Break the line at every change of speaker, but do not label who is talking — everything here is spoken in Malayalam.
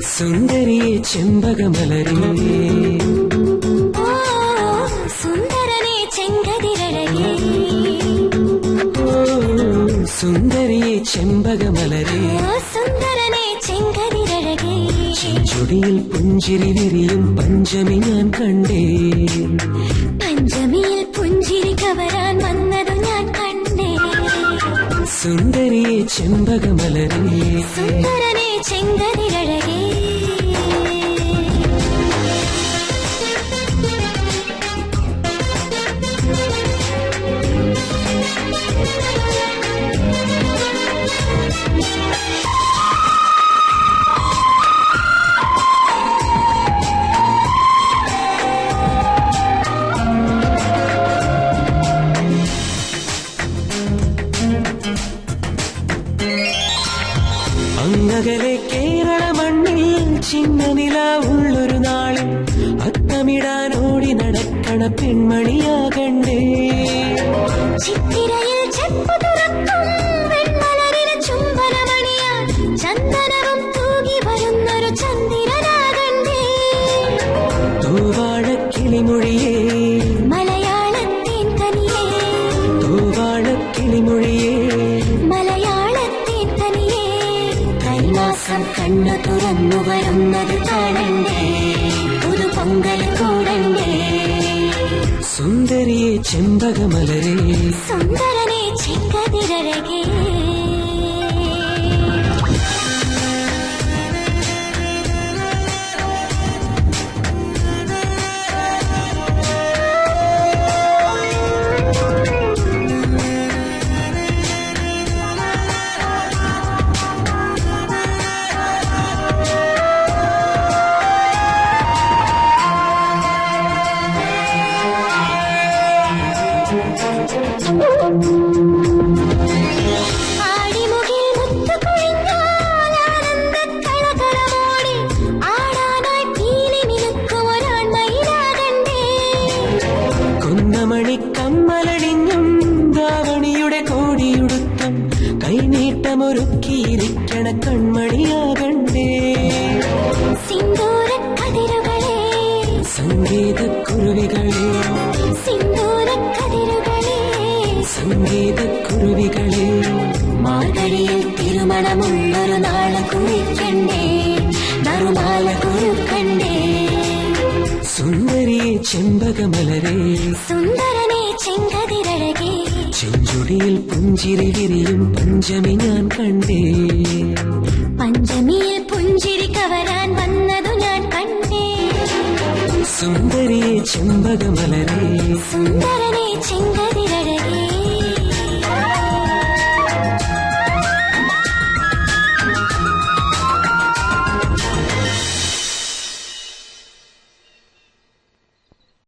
സുന്ദരിയെ ചെമ്പകമലരേ
സുന്ദരനെ ചെങ്കതിരഴകേ
സുന്ദരിയെ ചെമ്പകമലരേ
സുന്ദരനെ ചെങ്കതിരഴകേ
ചെഞ്ചുടിയിൽ പുഞ്ചിരി വിരിയും പഞ്ചമി ഞാൻ കണ്ടേ
പഞ്ചമിയിൽ പുഞ്ചിരി കവരാൻ വന്നതു ഞാൻ കണ്ടേ
സുന്ദരിയെ ചെമ്പകമലരേ
സുന്ദരനെ ചെങ്കതിരഴകേ
അങ്ങകലെ കേരള മണ്ണിൽ ചിന്നനില ഉള്ളൊരു നാളിൽ അത്തമിടാനോടി നടക്കണ പെൺമണിയാകണ്ടേ
ചിത്തിരയിൽ ചെപ്പു തുറക്കും വെൺമലരിലെ ചുംബനമണിയാൻ ചന്ദനവും തൂകി വരുന്നൊരു ചന്ദ്രനാകണ്ടേ
തൂവാഴക്കിളിമൊഴിയേ
മലയാളത്തേൻ കനിയേ
തൂവാഴക്കിളിമൊഴിയേ
മലയാളത്തേൻ കനിയേ കൈലാസം കണ്ണു തുറന്നു വരുന്നത് കാണണ്ടേ പുതു പൊങ്കൽ കൂടണ്ടേ
സുന്ദരിയെ ചെമ്പകമലരേ
സുന്ദരനെ ചെങ്കതിരഴകേ ആടിമുകിൽ മുത്തുകൊഴിഞ്ഞാൽ ആനന്ദക്കളകളമോടെ ആടാനായി പീലി മിനുക്കും ഒരാൺമയിലാകണ്ടേ
കുന്നമണി കമ്മലണിഞ്ഞും ധാവണിയുടെ കോടിയുടുത്തും കൈനീട്ടമൊരുക്കിയിരിക്കണ കൺമണിയാകണ്ടേ
സിന്ദൂരക്കതിരുകളെ
സംഗീതക്കുരുവികളെ
സിന്ദൂരക്കതിരുകളെ
സംഗീതക്കുരുവികളെ
മാർഗഴിയിൽ തിരുമണമുള്ളൊരു നാളെ കുറിക്കണ്ടേ നറുമാല കുറുക്കണ്ടേ
സുന്ദരിയെ ചെമ്പകമലരേ
സുന്ദരനെ ചെങ്കതിരഴകേ
ചെഞ്ചുടിയിൽ പുഞ്ചിരി വിരിയും പഞ്ചമി ഞാൻ കണ്ടേ
പഞ്ചമിയിൽ പുഞ്ചിരി കവരാൻ വന്നതു ഞാൻ കണ്ടേ
സുന്ദരിയെ ചെമ്പകമലരേ
സുന്ദരനെ ചെങ്കതിരഴകേ